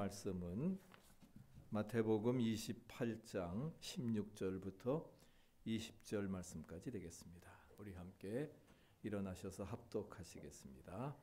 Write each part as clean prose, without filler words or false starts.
말씀은 마태복음 28장 16절부터 20절 말씀까지 되겠습니다. 우리 함께 일어나셔서 합독하시겠습니다.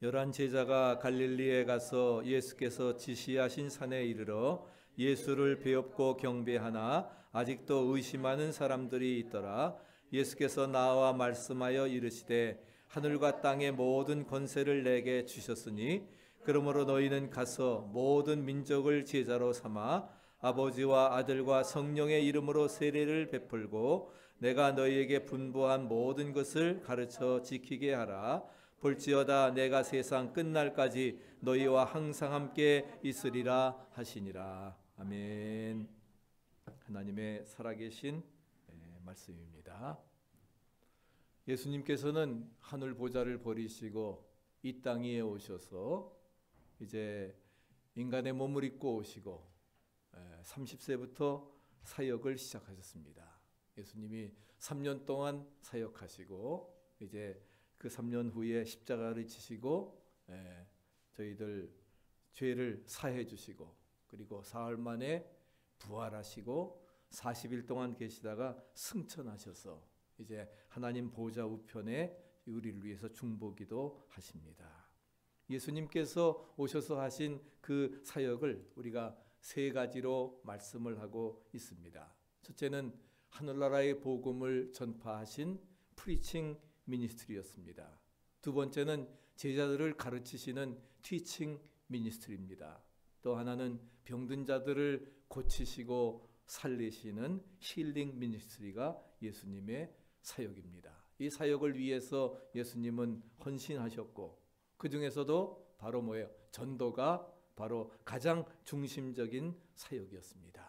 11 제자가 갈릴리에 가서 예수께서 지시하신 산에 이르러 예수를 배웁고 경배하나 아직도 의심하는 사람들이 있더라. 예수께서 나와 말씀하여 이르시되 하늘과 땅의 모든 권세를 내게 주셨으니 그러므로 너희는 가서 모든 민족을 제자로 삼아 아버지와 아들과 성령의 이름으로 세례를 베풀고 내가 너희에게 분부한 모든 것을 가르쳐 지키게 하라. 볼지어다 내가 세상 끝날까지 너희와 항상 함께 있으리라 하시니라. 아멘. 하나님의 살아계신 말씀입니다. 예수님께서는 하늘 보좌를 버리시고 이 땅 위에 오셔서 이제 인간의 몸을 입고 오시고 30세부터 사역을 시작하셨습니다. 예수님이 3년 동안 사역하시고 이제 그 3년 후에 십자가를 지시고 저희들 죄를 사해 주시고 그리고 사흘 만에 부활하시고 40일 동안 계시다가 승천하셔서 이제 하나님 보좌 우편에 우리를 위해서 중보기도 하십니다. 예수님께서 오셔서 하신 그 사역을 우리가 세 가지로 말씀을 하고 있습니다. 첫째는 하늘나라의 복음을 전파하신 프리칭 미니스트리였습니다. 두 번째는 제자들을 가르치시는 티칭 미니스트리입니다. 또 하나는 병든 자들을 고치시고 살리시는 힐링 미니스트리가 예수님의 사역입니다. 이 사역을 위해서 예수님은 헌신하셨고 그 중에서도 바로 뭐예요? 전도가 바로 가장 중심적인 사역이었습니다.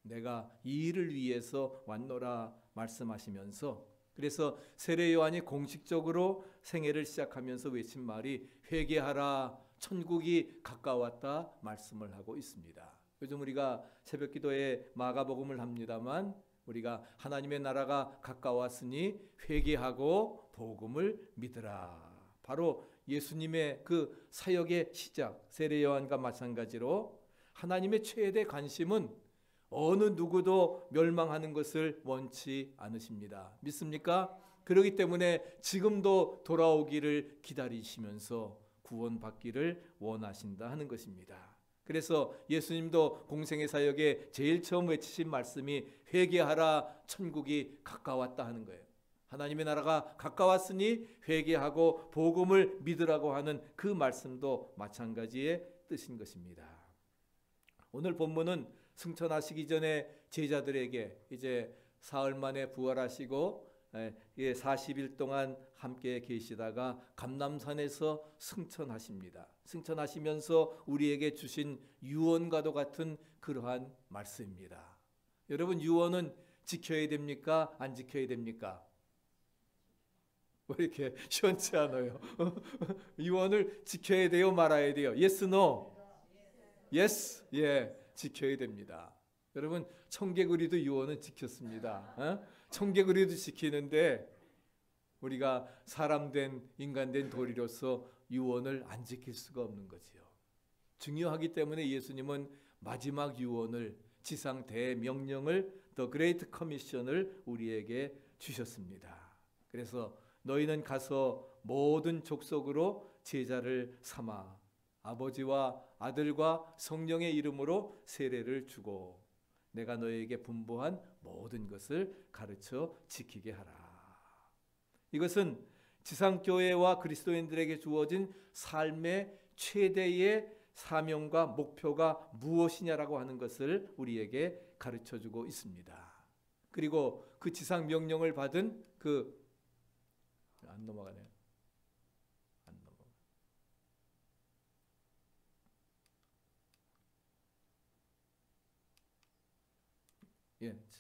내가 이 일을 위해서 왔노라 말씀하시면서 그래서 세례 요한이 공식적으로 생애를 시작하면서 외친 말이 회개하라 천국이 가까웠다 말씀을 하고 있습니다. 요즘 우리가 새벽기도에 마가복음을 합니다만 우리가 하나님의 나라가 가까웠으니 회개하고 복음을 믿으라. 바로 예수님의 그 사역의 시작 세례 요한과 마찬가지로 하나님의 최대 관심은 어느 누구도 멸망하는 것을 원치 않으십니다. 믿습니까? 그렇기 때문에 지금도 돌아오기를 기다리시면서 구원받기를 원하신다 하는 것입니다. 그래서 예수님도 공생의 사역에 제일 처음 외치신 말씀이 회개하라 천국이 가까웠다 하는 거예요. 하나님의 나라가 가까웠으니 회개하고 복음을 믿으라고 하는 그 말씀도 마찬가지의 뜻인 것입니다. 오늘 본문은 승천하시기 전에 제자들에게 이제 사흘 만에 부활하시고 40일 동안 함께 계시다가 감람산에서 승천하십니다. 승천하시면서 우리에게 주신 유언과도 같은 그러한 말씀입니다. 여러분 유언은 지켜야 됩니까? 안 지켜야 됩니까? 왜 이렇게 시원치 않아요? 유언을 지켜야 돼요? 말아야 돼요? Yes, no? Yes, 지켜야 됩니다. 여러분 청개구리도 유언은 지켰습니다. 청개구리도 지키는데 우리가 사람 된 인간 된 도리로서 유언을 안 지킬 수가 없는 거지요. 중요하기 때문에 예수님은 마지막 유언을 지상 대명령을 The Great Commission을 우리에게 주셨습니다. 그래서 너희는 가서 모든 족속으로 제자를 삼아 아버지와 아들과 성령의 이름으로 세례를 주고 내가 너희에게 분부한 모든 것을 가르쳐 지키게 하라. 이것은 지상교회와 그리스도인들에게 주어진 삶의 최대의 사명과 목표가 무엇이냐라고 하는 것을 우리에게 가르쳐주고 있습니다. 그리고 그 지상 명령을 받은 안 넘어가네요.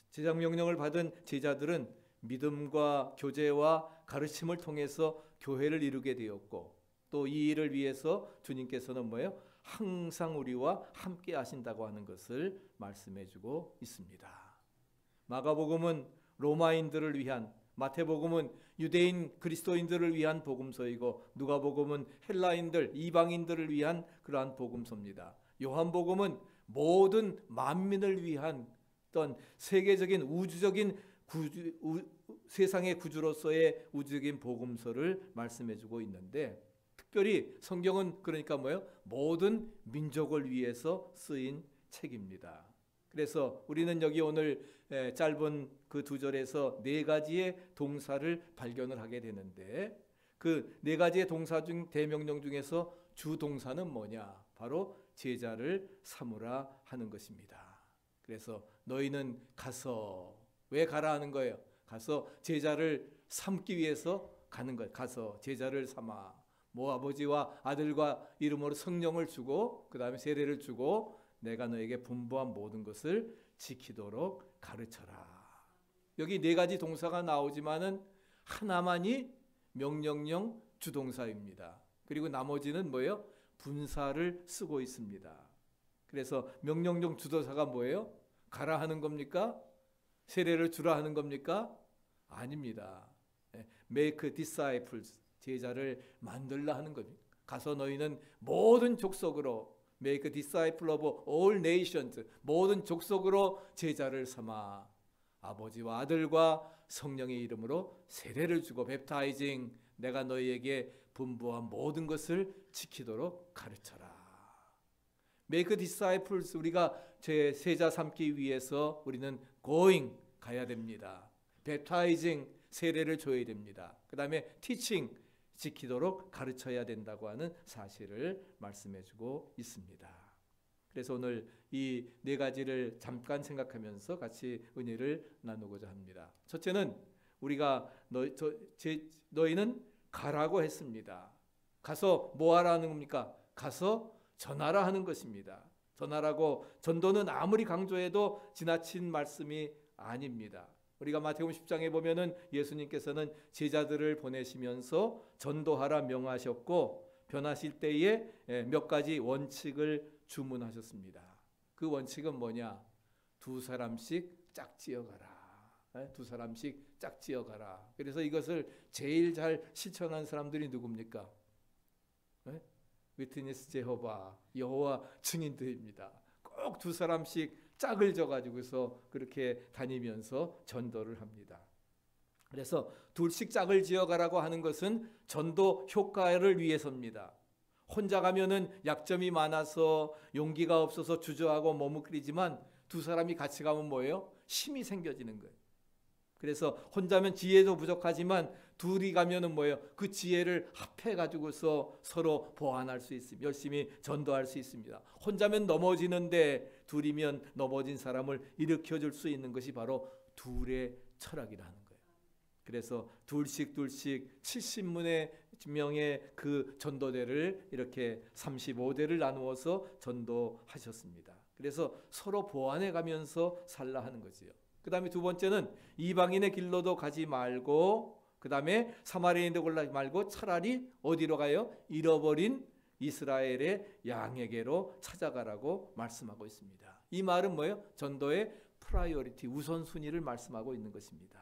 제자 명령을 받은 제자들은 믿음과 교제와 가르침을 통해서 교회를 이루게 되었고 또 이 일을 위해서 주님께서는 뭐예요? 항상 우리와 함께 하신다고 하는 것을 말씀해 주고 있습니다. 마가복음은 로마인들을 위한 마태복음은 유대인 그리스도인들을 위한 복음서이고 누가복음은 헬라인들 이방인들을 위한 그러한 복음서입니다. 요한복음은 모든 만민을 위한 어떤 세계적인 우주적인 세상의 구주로서의 우주적인 복음서를 말씀해주고 있는데, 특별히 성경은 그러니까 뭐예요? 모든 민족을 위해서 쓰인 책입니다. 그래서 우리는 여기 오늘 짧은 그 두 절에서 네 가지의 동사를 발견을 하게 되는데, 그 네 가지의 동사 중 대명령 중에서 주 동사는 뭐냐? 바로 제자를 삼으라 하는 것입니다. 그래서 너희는 가서, 왜 가라 하는 거예요? 가서 제자를 삼기 위해서 가는 거예요. 가서 제자를 삼아. 뭐 아버지와 아들과 이름으로 성령을 주고 그 다음에 세례를 주고 내가 너에게 분부한 모든 것을 지키도록 가르쳐라. 여기 네 가지 동사가 나오지만은 하나만이 명령형 주동사입니다. 그리고 나머지는 뭐예요? 분사를 쓰고 있습니다. 그래서 명령형 주동사가 뭐예요? 가라 하는 겁니까? 세례를 주라 하는 겁니까? 아닙니다. Make disciples, 제자를 만들라 하는 겁니다. 가서 너희는 모든 족속으로, Make disciple of all nations, 모든 족속으로 제자를 삼아 아버지와 아들과 성령의 이름으로 세례를 주고 baptizing, 내가 너희에게 분부한 모든 것을 지키도록 가르쳐라. Make disciples, 우리가 제 세자 삼기 위해서 우리는 going, 가야 됩니다. baptizing, 세례를 줘야 됩니다. 그 다음에 teaching, 지키도록 가르쳐야 된다고 하는 사실을 말씀해주고 있습니다. 그래서 오늘 이 네 가지를 잠깐 생각하면서 같이 은혜를 나누고자 합니다. 첫째는 우리가 너희는 가라고 했습니다. 가서 뭐 하라는 겁니까? 가서 전하라 하는 것입니다. 전하라고, 전도는 아무리 강조해도 지나친 말씀이 아닙니다. 우리가 마태복음 10장에 보면은 예수님께서는 제자들을 보내시면서 전도하라 명하셨고, 변하실 때에 몇 가지 원칙을 주문하셨습니다. 그 원칙은 뭐냐? 두 사람씩 짝지어 가라. 두 사람씩 짝지어 가라. 그래서 이것을 제일 잘 실천한 사람들이 누굽니까? 위트니스 제호바, 여호와 증인들입니다. 꼭 두 사람씩 짝을 져가지고서 그렇게 다니면서 전도를 합니다. 그래서 둘씩 짝을 지어가라고 하는 것은 전도 효과를 위해서입니다. 혼자 가면은 약점이 많아서 용기가 없어서 주저하고 머뭇거리지만 두 사람이 같이 가면 뭐예요? 힘이 생겨지는 거예요. 그래서 혼자면 지혜도 부족하지만 둘이 가면은 뭐예요? 그 지혜를 합해 가지고서 서로 보완할 수 있습니다. 열심히 전도할 수 있습니다. 혼자면 넘어지는데 둘이면 넘어진 사람을 일으켜 줄 수 있는 것이 바로 둘의 철학이라는 거예요. 그래서 둘씩 70명의 그 전도대를 이렇게 35대를 나누어서 전도하셨습니다. 그래서 서로 보완해 가면서 살라 하는 거지요. 그 다음에 두 번째는 이방인의 길로도 가지 말고, 그 다음에 사마리아인들 골라지 말고 차라리 어디로 가요? 잃어버린 이스라엘의 양에게로 찾아가라고 말씀하고 있습니다. 이 말은 뭐예요? 전도의 프라이어리티, 우선순위를 말씀하고 있는 것입니다.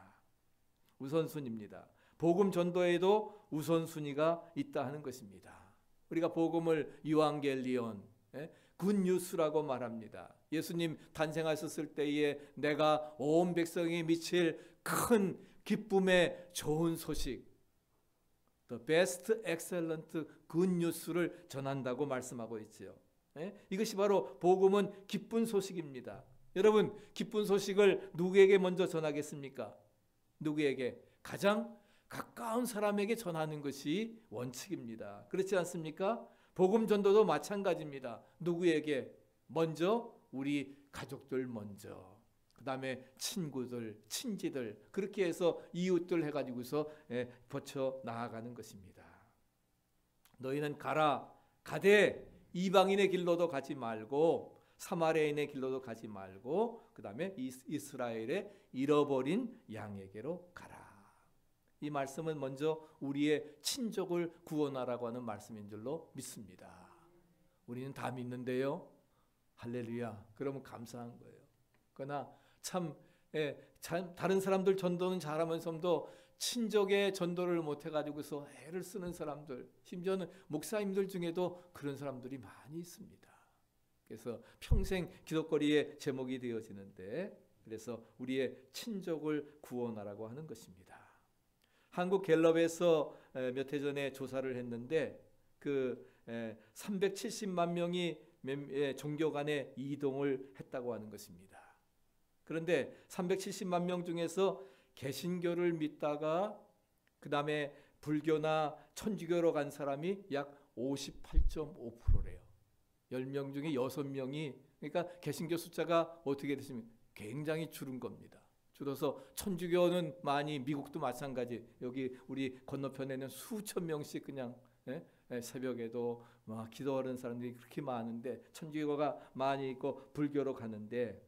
우선순위입니다. 복음 전도에도 우선순위가 있다 하는 것입니다. 우리가 복음을 유앙겔리온, 굿뉴스라고 말합니다. 예수님 탄생하셨을 때에 내가 온 백성이 미칠 큰 기쁨의 좋은 소식, The best excellent good news를 전한다고 말씀하고 있지요. 이것이 바로 복음은 기쁜 소식입니다. 여러분, 기쁜 소식을 누구에게 먼저 전하겠습니까? 누구에게? 가장 가까운 사람에게 전하는 것이 원칙입니다. 그렇지 않습니까? 복음 전도도 마찬가지입니다. 누구에게? 먼저 우리 가족들 먼저, 그 다음에 친구들, 친지들, 그렇게 해서 이웃들 해가지고서 버쳐 나아가는 것입니다. 너희는 가되 이방인의 길로도 가지 말고 사마리아인의 길로도 가지 말고 그 다음에 이스라엘의 잃어버린 양에게로 가라. 이 말씀은 먼저 우리의 친족을 구원하라고 하는 말씀인 줄로 믿습니다. 우리는 다 믿는데요. 할렐루야. 그러면 감사한 거예요. 그러나 참 다른 사람들 전도는 잘하면서도 친족의 전도를 못 해가지고서 애를 쓰는 사람들, 심지어는 목사님들 중에도 그런 사람들이 많이 있습니다. 그래서 평생 기도거리의 제목이 되어지는데, 그래서 우리의 친족을 구원하라고 하는 것입니다. 한국 갤럽에서 몇 해 전에 조사를 했는데 그 370만 명이 종교 간의 이동을 했다고 하는 것입니다. 그런데 370만 명 중에서 개신교를 믿다가 그 다음에 불교나 천주교로 간 사람이 약 58.5%래요. 10명 중에 6명이, 그러니까 개신교 숫자가 어떻게 됐습니까? 굉장히 줄은 겁니다. 줄어서 천주교는 많이, 미국도 마찬가지, 여기 우리 건너편에는 수천 명씩 그냥 새벽에도 막 기도하는 사람들이 그렇게 많은데, 천주교가 많이 있고 불교로 가는데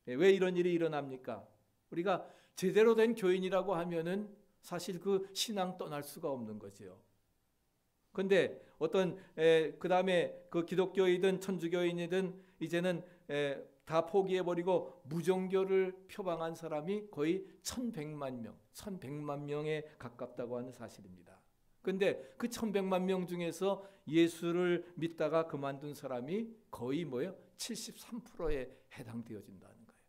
왜 이런 일이 일어납니까? 우리가 제대로 된 교인이라고 하면은 사실 그 신앙 떠날 수가 없는 거죠. 그런데 어떤 그 다음에 그 기독교이든 천주교인이든 이제는 다 포기해버리고 무종교를 표방한 사람이 거의 1100만 명에 가깝다고 하는 사실입니다. 그런데 그 1100만 명 중에서 예수를 믿다가 그만둔 사람이 거의 73%에 해당되어진다는 거예요.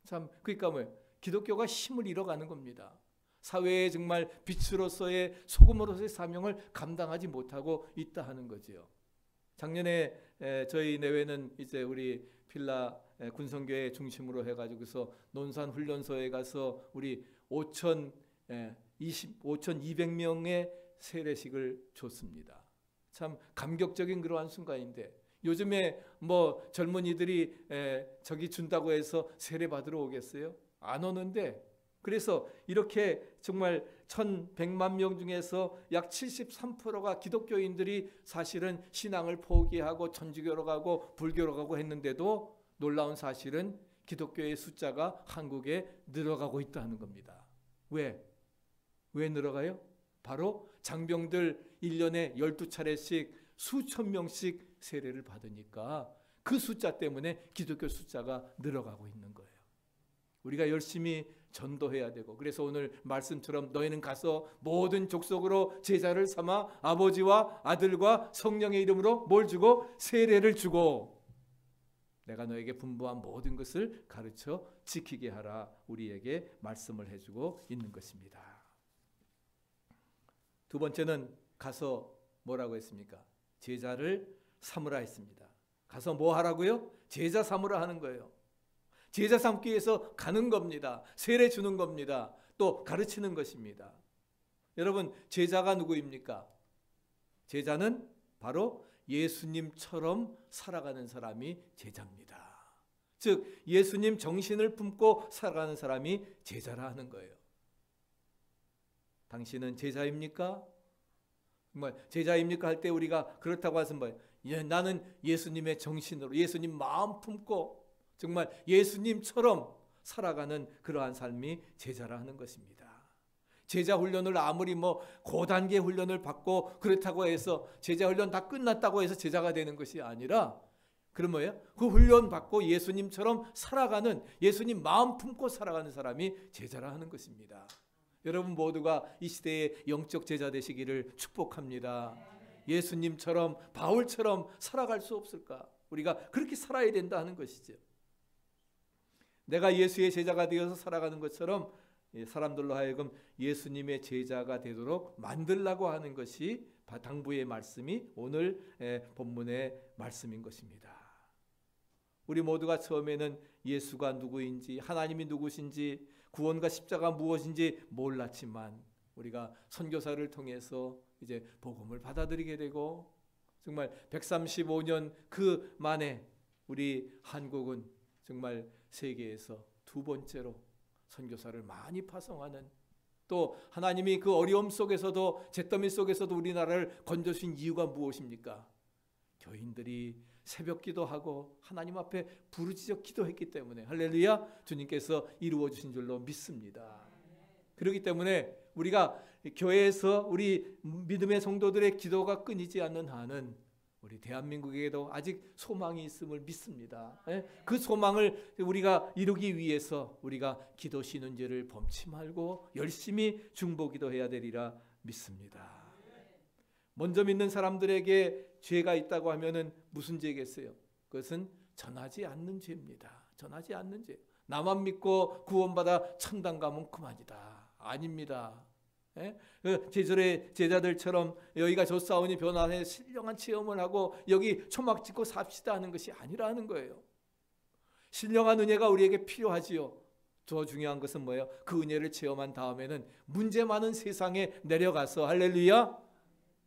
참, 그러니까 기독교가 힘을 잃어가는 겁니다. 사회에 정말 빛으로서의, 소금으로서의 사명을 감당하지 못하고 있다 하는 거지요. 작년에 저희 내외는 이제 우리 필라 군성교회 중심으로 해가지고서 논산 훈련소에 가서 우리 5,200명의 세례식을 줬습니다. 참 감격적인 그러한 순간인데, 요즘에 젊은이들이 저기 준다고 해서 세례 받으러 오겠어요? 안 오는데, 그래서 이렇게 정말 1100만 명 중에서 약 73%가 기독교인들이 사실은 신앙을 포기하고 천주교로 가고 불교로 가고 했는데도 놀라운 사실은 기독교의 숫자가 한국에 늘어가고 있다는 겁니다. 왜 늘어가요? 바로 장병들 1년에 12차례씩 수천 명씩 세례를 받으니까 그 숫자 때문에 기독교 숫자가 늘어가고 있는 거예요. 우리가 열심히 전도해야 되고, 그래서 오늘 말씀처럼 너희는 가서 모든 족속으로 제자를 삼아 아버지와 아들과 성령의 이름으로 뭘 주고? 세례를 주고 내가 너에게 분부한 모든 것을 가르쳐 지키게 하라, 우리에게 말씀을 해주고 있는 것입니다. 두 번째는 가서 뭐라고 했습니까? 제자를 삼으라 했습니다. 가서 뭐 하라고요? 제자 삼으라 하는 거예요. 제자 삼기 위해서 가는 겁니다. 세례 주는 겁니다. 또 가르치는 것입니다. 여러분, 제자가 누구입니까? 제자는 바로 예수님처럼 살아가는 사람이 제자입니다. 즉 예수님 정신을 품고 살아가는 사람이 제자라 하는 거예요. 당신은 제자입니까? 정말 제자입니까? 할 때 우리가 그렇다고 해서 나는 예수님의 정신으로, 예수님 마음 품고 정말 예수님처럼 살아가는 그러한 삶이 제자라 하는 것입니다. 제자 훈련을 아무리 고단계 훈련을 받고 그렇다고 해서 제자 훈련 다 끝났다고 해서 제자가 되는 것이 아니라, 그럼 뭐예요? 그 훈련 받고 예수님처럼 살아가는, 예수님 마음 품고 살아가는 사람이 제자라 하는 것입니다. 여러분 모두가 이 시대의 영적 제자 되시기를 축복합니다. 예수님처럼, 바울처럼 살아갈 수 없을까? 우리가 그렇게 살아야 된다 하는 것이죠. 내가 예수의 제자가 되어서 살아가는 것처럼 사람들로 하여금 예수님의 제자가 되도록 만들라고 하는 것이 당부의 말씀이 오늘 본문의 말씀인 것입니다. 우리 모두가 처음에는 예수가 누구인지, 하나님이 누구신지, 구원과 십자가 무엇인지 몰랐지만 우리가 선교사를 통해서 이제 복음을 받아들이게 되고, 정말 135년 그 만에 우리 한국은 정말 세계에서 두 번째로 선교사를 많이 파송하는, 또 하나님이 그 어려움 속에서도, 잿더미 속에서도 우리나라를 건져주신 이유가 무엇입니까? 교인들이 새벽 기도하고 하나님 앞에 부르짖어 기도했기 때문에, 할렐루야, 주님께서 이루어 주신 줄로 믿습니다. 그렇기 때문에 우리가 교회에서 우리 믿음의 성도들의 기도가 끊이지 않는 한은 우리 대한민국에도 아직 소망이 있음을 믿습니다. 그 소망을 우리가 이루기 위해서 우리가 기도 신은제를 범치 말고 열심히 중보기도해야 되리라 믿습니다. 먼저 믿는 사람들에게 죄가 있다고 하면은 무슨 죄겠어요? 그것은 전하지 않는 죄입니다. 전하지 않는 죄. 나만 믿고 구원받아 천당 가면 그만이다. 아닙니다. 제절의 제자들처럼 여기가 좋사오니 변화해 신령한 체험을 하고 여기 초막 짓고 삽시다 하는 것이 아니라는 거예요. 신령한 은혜가 우리에게 필요하지요. 더 중요한 것은 뭐예요? 그 은혜를 체험한 다음에는 문제 많은 세상에 내려가서 할렐루야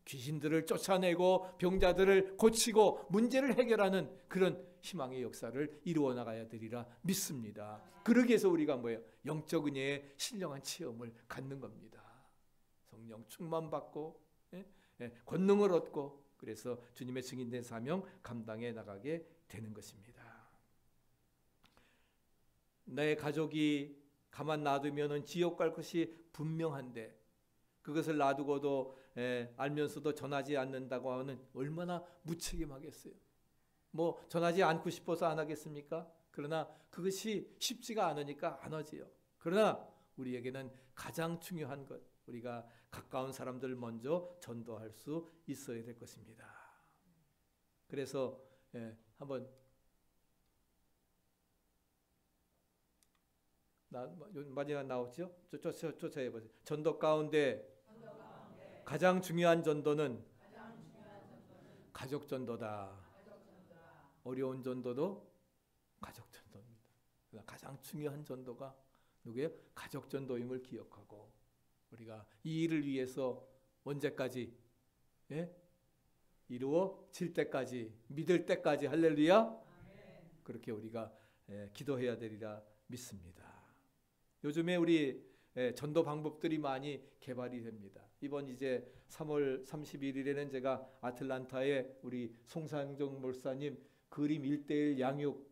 귀신들을 쫓아내고 병자들을 고치고 문제를 해결하는 그런 희망의 역사를 이루어 나가야 되리라 믿습니다. 그러기 위해서 우리가 뭐예요? 영적 은혜의 신령한 체험을 갖는 겁니다. 성령 충만받고 권능을 얻고 그래서 주님의 증인된 사명 감당해 나가게 되는 것입니다. 내 가족이 가만 놔두면 지옥 갈 것이 분명한데 그것을 놔두고도 알면서도 전하지 않는다고 하면 얼마나 무책임하겠어요. 뭐 전하지 않고 싶어서 안 하겠습니까? 그러나 그것이 쉽지가 않으니까 안 하지요. 그러나 우리에게는 가장 중요한 것 우리가 가까운 사람들 먼저 전도할 수 있어야 될 것입니다. 그래서 한번 마지막 나오죠? 쫓아해보세요. 전도 가운데 가장 중요한 전도는 가족 전도다. 어려운 전도도 가족 전도입니다. 가장 중요한 전도가 누구예요? 가족 전도임을 기억하고 우리가 이 일을 위해서 언제까지 이루어질 때까지 믿을 때까지 할렐루야 그렇게 우리가 기도해야 되리라 믿습니다. 요즘에 우리 전도 방법들이 많이 개발이 됩니다. 이번 이제 3월 31일에는 제가 아틀란타에 우리 송상정 목사님 그림 1:1 양육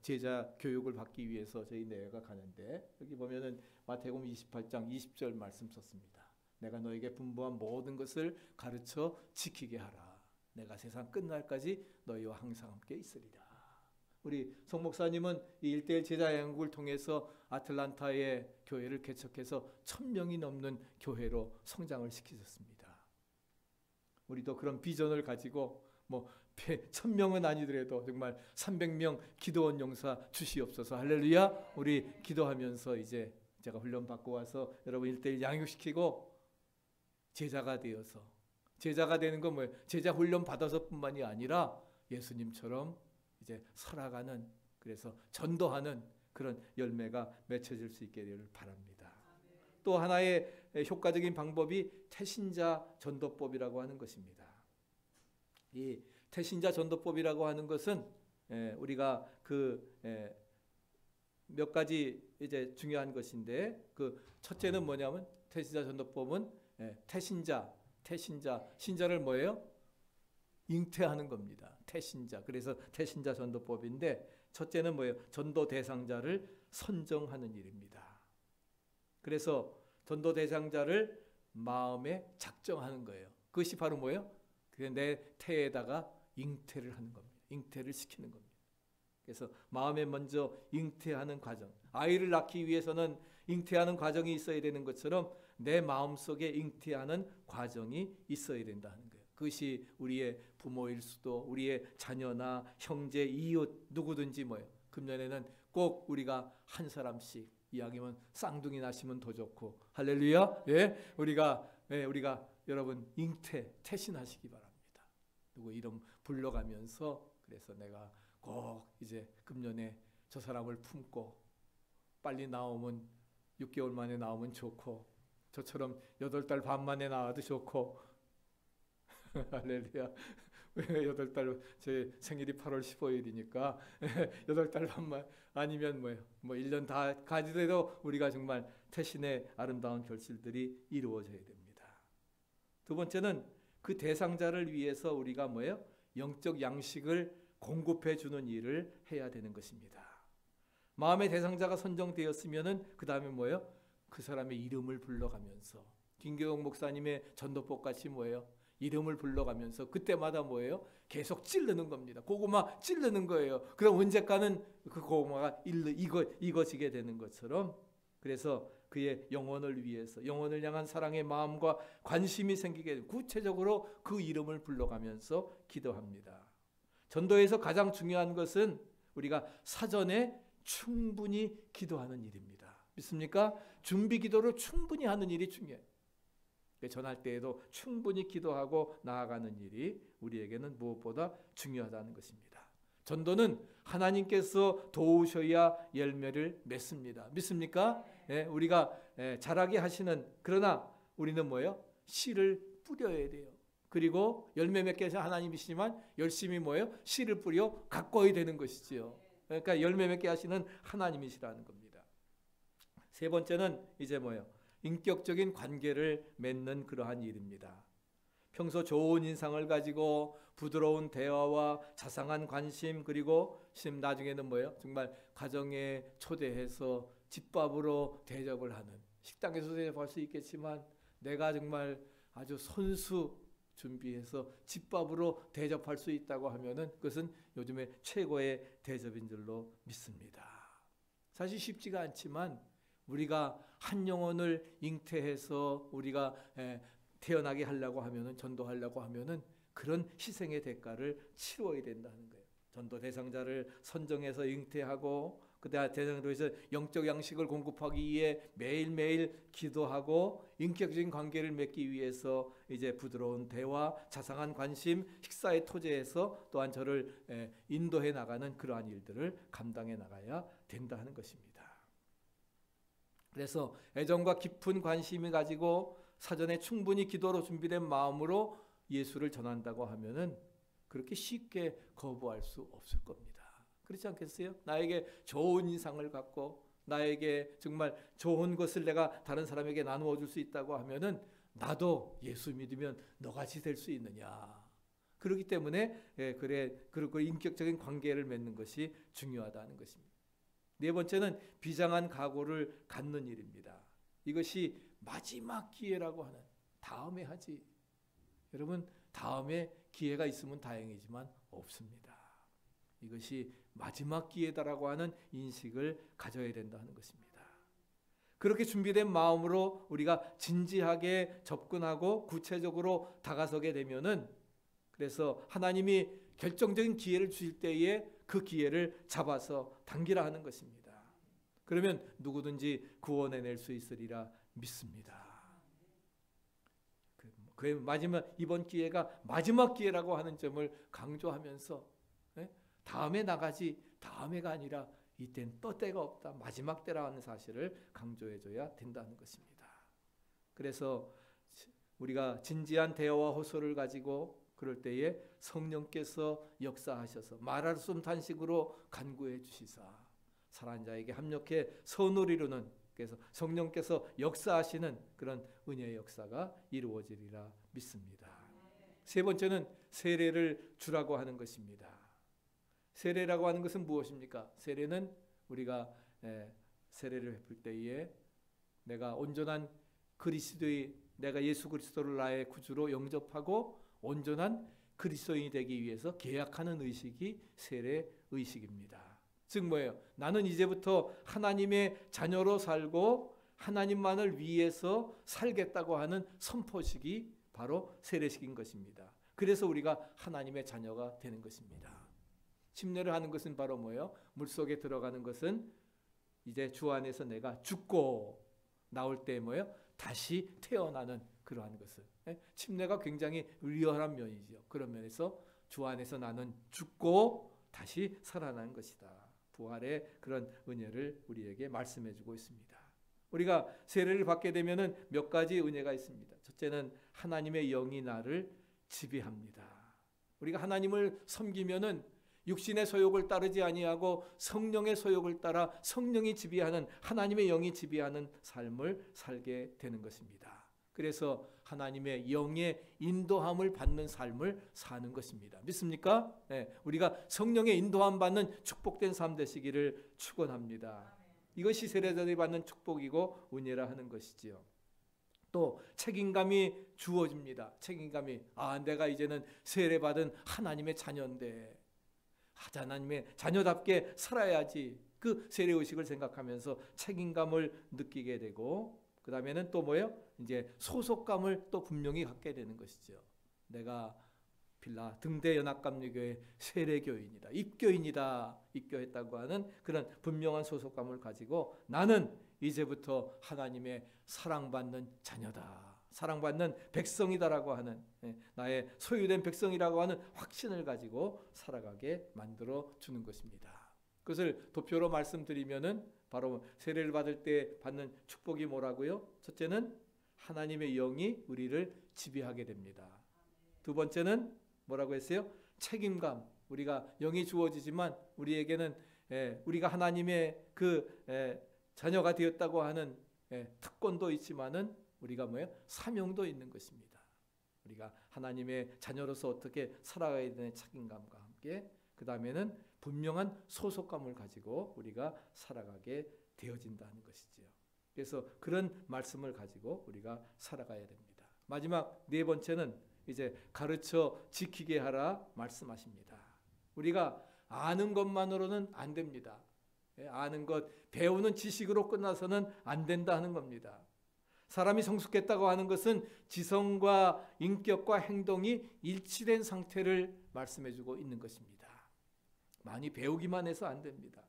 제자 교육을 받기 위해서 저희 내외가 가는데 여기 보면은 마태복음 28장 20절 말씀 썼습니다. 내가 너에게 분부한 모든 것을 가르쳐 지키게 하라. 내가 세상 끝날까지 너희와 항상 함께 있으리라. 우리 송 목사님은 이 1:1 제자 양육을 통해서 아틀란타의 교회를 개척해서 1000명이 넘는 교회로 성장을 시키셨습니다. 우리도 그런 비전을 가지고 뭐 1000명은 아니더라도 정말 300명 기도원 용사 주시옵소서. 할렐루야. 우리 기도하면서 이제 제가 훈련 받고 와서 여러분 1:1 양육시키고 제자가 되어서 제자가 되는 건 뭐예요? 제자 훈련 받아서뿐만이 아니라 예수님처럼 이제 살아가는 그래서 전도하는 그런 열매가 맺혀질 수 있게 되기를 바랍니다. 또 하나의 효과적인 방법이 태신자 전도법이라고 하는 것입니다. 이 태신자 전도법이라고 하는 것은 우리가 그 몇 가지 이제 중요한 것인데 그 첫째는 뭐냐면 태신자 전도법은 신자를 뭐예요? 잉태하는 겁니다. 태신자. 그래서 태신자 전도법인데 첫째는 뭐예요? 전도 대상자를 선정하는 일입니다. 그래서 전도 대상자를 마음에 작정하는 거예요. 그것이 바로 뭐예요? 내 태에다가 잉태를 하는 겁니다. 잉태를 시키는 겁니다. 그래서 마음에 먼저 잉태하는 과정. 아이를 낳기 위해서는 잉태하는 과정이 있어야 되는 것처럼 내 마음속에 잉태하는 과정이 있어야 된다는 거예요. 그것이 우리의 부모일 수도 우리의 자녀나 형제, 이웃 누구든지 뭐예요. 금년에는 꼭 우리가 한 사람씩 이야기면 쌍둥이 낳으시면 더 좋고 할렐루야. 우리가 여러분 태신하시기 바랍니다. 누구 이름 불러가면서 그래서 내가 꼭 이제 금년에 저 사람을 품고 빨리 나오면 6개월 만에 나오면 좋고 저처럼 8달 반 만에 나와도 좋고 할렐루야. 8달 제 생일이 8월 15일이니까 8달 반만 아니면 뭐 1년 다 가지더라도 우리가 정말 태신의 아름다운 결실들이 이루어져야 됩니다. 두 번째는 그 대상자를 위해서 우리가 뭐예요? 영적 양식을 공급해 주는 일을 해야 되는 것입니다. 마음의 대상자가 선정되었으면은 그 다음에 뭐예요? 그 사람의 이름을 불러가면서 김경옥 목사님의 전도법 같이 뭐예요? 이름을 불러가면서 그때마다 뭐예요? 계속 찌르는 겁니다. 고구마 찌르는 거예요. 그럼 언제까는 그 고구마가 익어지게 되는 것처럼, 그래서 그의 영혼을 위해서 영혼을 향한 사랑의 마음과 관심이 생기게 되고 구체적으로 그 이름을 불러가면서 기도합니다. 전도에서 가장 중요한 것은 우리가 사전에 충분히 기도하는 일입니다. 믿습니까? 준비 기도를 충분히 하는 일이 중요해요. 전할 때에도 충분히 기도하고 나아가는 일이 우리에게는 무엇보다 중요하다는 것입니다. 전도는 하나님께서 도우셔야 열매를 맺습니다. 믿습니까? 우리가 자라게 하시는, 그러나 우리는 뭐예요? 씨를 뿌려야 돼요. 그리고 열매 맺게 하신 하나님이시지만 열심히 뭐예요? 씨를 뿌려 가꿔야 되는 것이지요. 그러니까 열매 맺게 하시는 하나님이시라는 겁니다. 세 번째는 이제 뭐예요? 인격적인 관계를 맺는 그러한 일입니다. 평소 좋은 인상을 가지고 부드러운 대화와 자상한 관심, 그리고 나중에는 뭐예요? 정말 가정에 초대해서 집밥으로 대접을 하는, 식당에서 대접할 수 있겠지만 내가 정말 아주 손수 준비해서 집밥으로 대접할 수 있다고 하면은 그것은 요즘에 최고의 대접인 줄로 믿습니다. 사실 쉽지가 않지만 우리가 한 영혼을 잉태해서 우리가 태어나게 하려고 하면은, 전도하려고 하면은 그런 희생의 대가를 치러야 된다는 거예요. 전도 대상자를 선정해서 잉태하고 그 대상으로 해서 영적 양식을 공급하기 위해 매일매일 기도하고 인격적인 관계를 맺기 위해서 이제 부드러운 대화, 자상한 관심, 식사의 토제에서 또한 저를 인도해 나가는 그러한 일들을 감당해 나가야 된다 하는 것입니다. 그래서 애정과 깊은 관심을 가지고 사전에 충분히 기도로 준비된 마음으로 예수를 전한다고 하면은 그렇게 쉽게 거부할 수 없을 겁니다. 그렇지 않겠어요? 나에게 좋은 인상을 갖고 나에게 정말 좋은 것을 내가 다른 사람에게 나누어 줄 수 있다고 하면은 나도 예수 믿으면 너같이 될 수 있느냐. 그렇기 때문에 그리고 인격적인 관계를 맺는 것이 중요하다는 것입니다. 네 번째는 비장한 각오를 갖는 일입니다. 이것이 마지막 기회라고 하는, 다음에 하지. 여러분, 다음에 기회가 있으면 다행이지만 없습니다. 이것이 마지막 기회다라고 하는 인식을 가져야 된다는 것입니다. 그렇게 준비된 마음으로 우리가 진지하게 접근하고 구체적으로 다가서게 되면은, 그래서 하나님이 결정적인 기회를 주실 때에 그 기회를 잡아서 당기라 하는 것입니다. 그러면 누구든지 구원해낼 수 있으리라 믿습니다. 그 마지막, 이번 기회가 마지막 기회라고 하는 점을 강조하면서 다음에 나가지, 다음에가 아니라 이땐 또 때가 없다, 마지막 때라는 사실을 강조해줘야 된다는 것입니다. 그래서 우리가 진지한 대화와 호소를 가지고 그럴 때에 성령께서 역사하셔서 말할 수 없는 탄식으로 간구해 주시사 살아난 자에게 합력해 선을 이루는, 그래서 성령께서 역사하시는 그런 은혜의 역사가 이루어지리라 믿습니다. 세 번째는 세례를 주라고 하는 것입니다. 세례라고 하는 것은 무엇입니까? 세례는 우리가 세례를 베풀 때에 내가 온전한 그리스도의, 내가 예수 그리스도를 나의 구주로 영접하고 온전한 그리스도인이 되기 위해서 계약하는 의식이 세례 의식입니다. 즉 뭐예요? 나는 이제부터 하나님의 자녀로 살고 하나님만을 위해서 살겠다고 하는 선포식이 바로 세례식인 것입니다. 그래서 우리가 하나님의 자녀가 되는 것입니다. 침례를 하는 것은 바로 뭐예요? 물속에 들어가는 것은 이제 주 안에서 내가 죽고 나올 때 뭐예요? 다시 태어나는 그러한 것을. 침례가 굉장히 리얼한 면이죠. 그런 면에서 주 안에서 나는 죽고 다시 살아나는 것이다. 부활의 그런 은혜를 우리에게 말씀해 주고 있습니다. 우리가 세례를 받게 되면은 몇 가지 은혜가 있습니다. 첫째는 하나님의 영이 나를 지배합니다. 우리가 하나님을 섬기면은 육신의 소욕을 따르지 아니하고 성령의 소욕을 따라 성령이 지배하는, 하나님의 영이 지배하는 삶을 살게 되는 것입니다. 그래서 하나님의 영의 인도함을 받는 삶을 사는 것입니다. 믿습니까? 우리가 성령의 인도함 받는 축복된 삶 되시기를 축원합니다. 이것이 세례자들이 받는 축복이고 은혜라 하는 것이지요. 또 책임감이 주어집니다. 책임감이 내가 이제는 세례받은 하나님의 자녀인데 하나님의 자녀답게 살아야지. 그 세례의식을 생각하면서 책임감을 느끼게 되고 그 다음에는 또 뭐예요? 이제 소속감을 또 분명히 갖게 되는 것이죠. 내가 빌라 등대연합감리교회 세례교인이다. 입교인이다. 입교했다고 하는 그런 분명한 소속감을 가지고 나는 이제부터 하나님의 사랑받는 자녀다. 사랑받는 백성이다라고 하는 나의 소유된 백성이라고 하는 확신을 가지고 살아가게 만들어 주는 것입니다. 그것을 도표로 말씀드리면은 바로 세례를 받을 때 받는 축복이 뭐라고요? 첫째는 하나님의 영이 우리를 지배하게 됩니다. 두 번째는 뭐라고 했어요? 책임감. 우리가 영이 주어지지만 우리에게는 우리가 하나님의 그 자녀가 되었다고 하는 특권도 있지만은 우리가 뭐예요? 사명도 있는 것입니다. 우리가 하나님의 자녀로서 어떻게 살아가야 되는 책임감과 함께 그 다음에는 분명한 소속감을 가지고 우리가 살아가게 되어진다는 것이지요. 그래서 그런 말씀을 가지고 우리가 살아가야 됩니다. 마지막 네 번째는 이제 가르쳐 지키게 하라 말씀하십니다. 우리가 아는 것만으로는 안 됩니다. 아는 것, 배우는 지식으로 끝나서는 안 된다 하는 겁니다. 사람이 성숙했다고 하는 것은 지성과 인격과 행동이 일치된 상태를 말씀해주고 있는 것입니다. 많이 배우기만 해서 안 됩니다.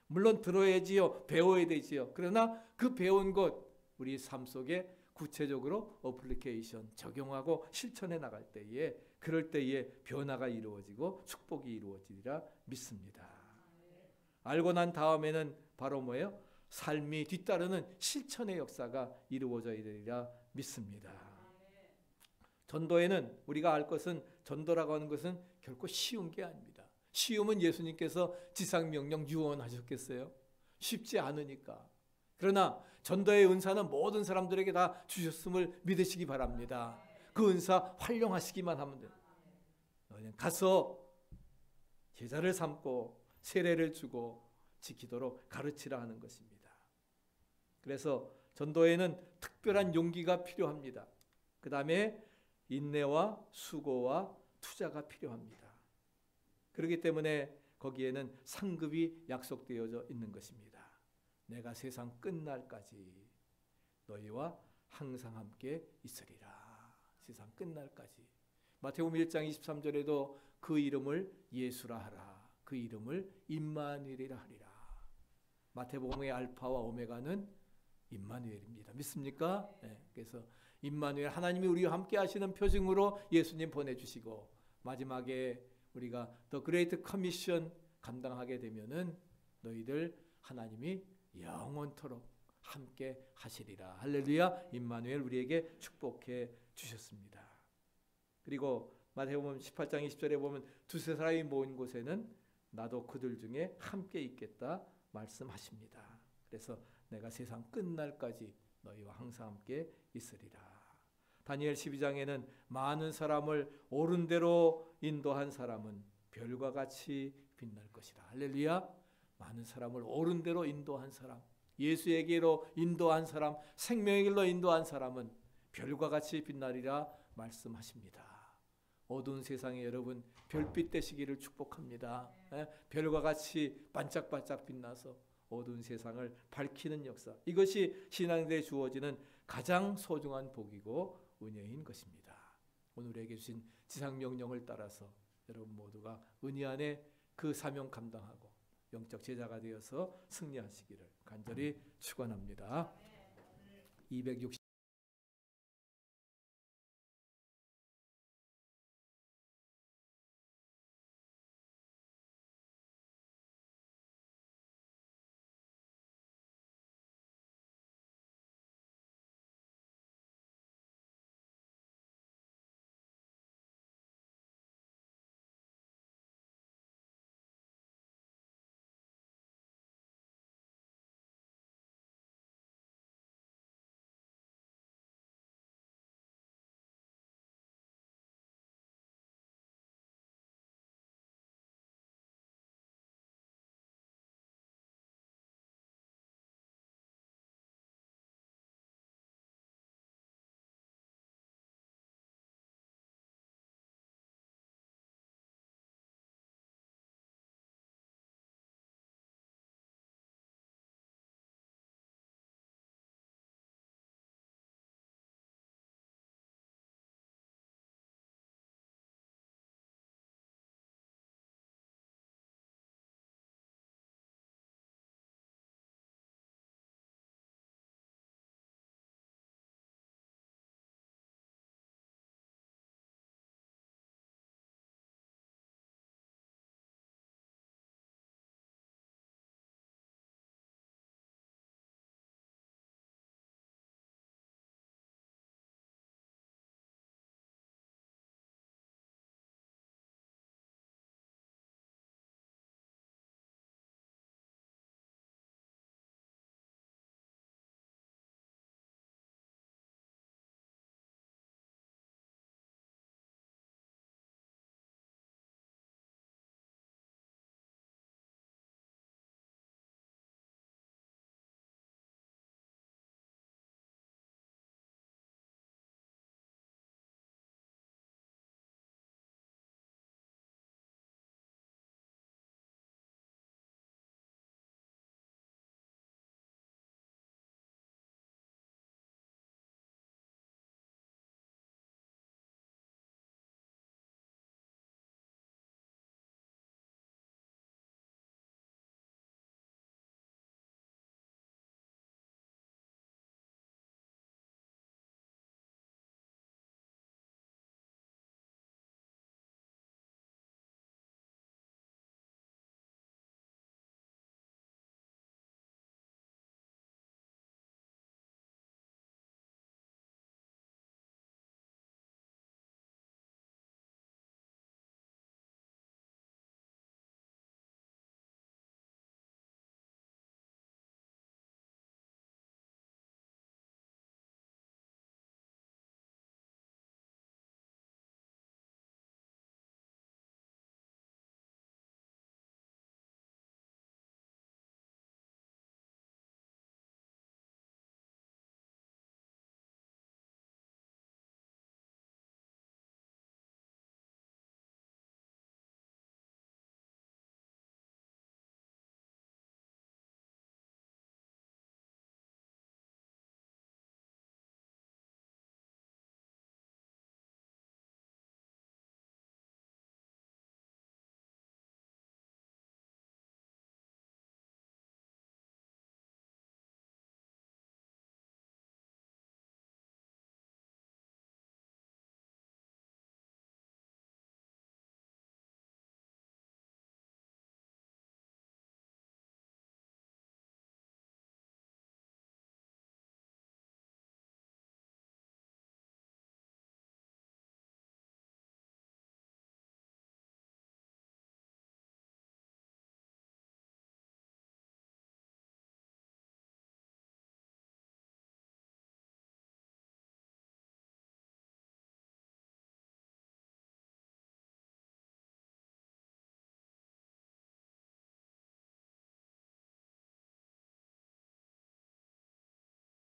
물론 들어야지요. 배워야 되지요. 그러나 그 배운 것 우리 삶 속에 구체적으로 어플리케이션 적용하고 실천해 나갈 때에 그럴 때에 변화가 이루어지고 축복이 이루어지리라 믿습니다. 알고 난 다음에는 바로 뭐예요? 삶이 뒤따르는 실천의 역사가 이루어져야 되리라 믿습니다. 전도에는 우리가 알 것은 전도라고 하는 것은 결코 쉬운 게 아닙니다. 쉬우면 예수님께서 지상명령 유언하셨겠어요? 쉽지 않으니까. 그러나 전도의 은사는 모든 사람들에게 다 주셨음을 믿으시기 바랍니다. 그 은사 활용하시기만 하면 돼요. 가서 제자를 삼고 세례를 주고 지키도록 가르치라 하는 것입니다. 그래서 전도에는 특별한 용기가 필요합니다. 그 다음에 인내와 수고와 투자가 필요합니다. 그렇기 때문에 거기에는 상급이 약속되어져 있는 것입니다. 내가 세상 끝날까지 너희와 항상 함께 있으리라. 세상 끝날까지. 마태복음 1장 23절에도 그 이름을 예수라 하라. 그 이름을 임마누엘이라 하리라. 마태복음의 알파와 오메가는 임마누엘입니다. 믿습니까? 네. 그래서 임마누엘 하나님이 우리와 함께 하시는 표징으로 예수님 보내주시고 마지막에 우리가 더 그레이트 커미션 감당하게 되면은 너희들 하나님이 영원토록 함께 하시리라. 할렐루야. 임마누엘 우리에게 축복해 주셨습니다. 그리고 마태복음 18장 20절에 보면 두세 사람이 모인 곳에는 나도 그들 중에 함께 있겠다 말씀하십니다. 그래서 내가 세상 끝날까지 너희와 항상 함께 있으리라. 다니엘 12장에는 많은 사람을 옳은 대로 인도한 사람은 별과 같이 빛날 것이라. 할렐루야. 많은 사람을 옳은 대로 인도한 사람, 예수에게로 인도한 사람, 생명의 길로 인도한 사람은 별과 같이 빛나리라 말씀하십니다. 어두운 세상에 여러분 별빛 되시기를 축복합니다. 별과 같이 반짝반짝 빛나서 어두운 세상을 밝히는 역사, 이것이 신앙대에 주어지는 가장 소중한 복이고 은혜인 것입니다. 오늘 우리에게 주신 지상명령을 따라서 여러분 모두가 은혜 안에 그 사명 감당하고 영적 제자가 되어서 승리하시기를 간절히 축원합니다. 260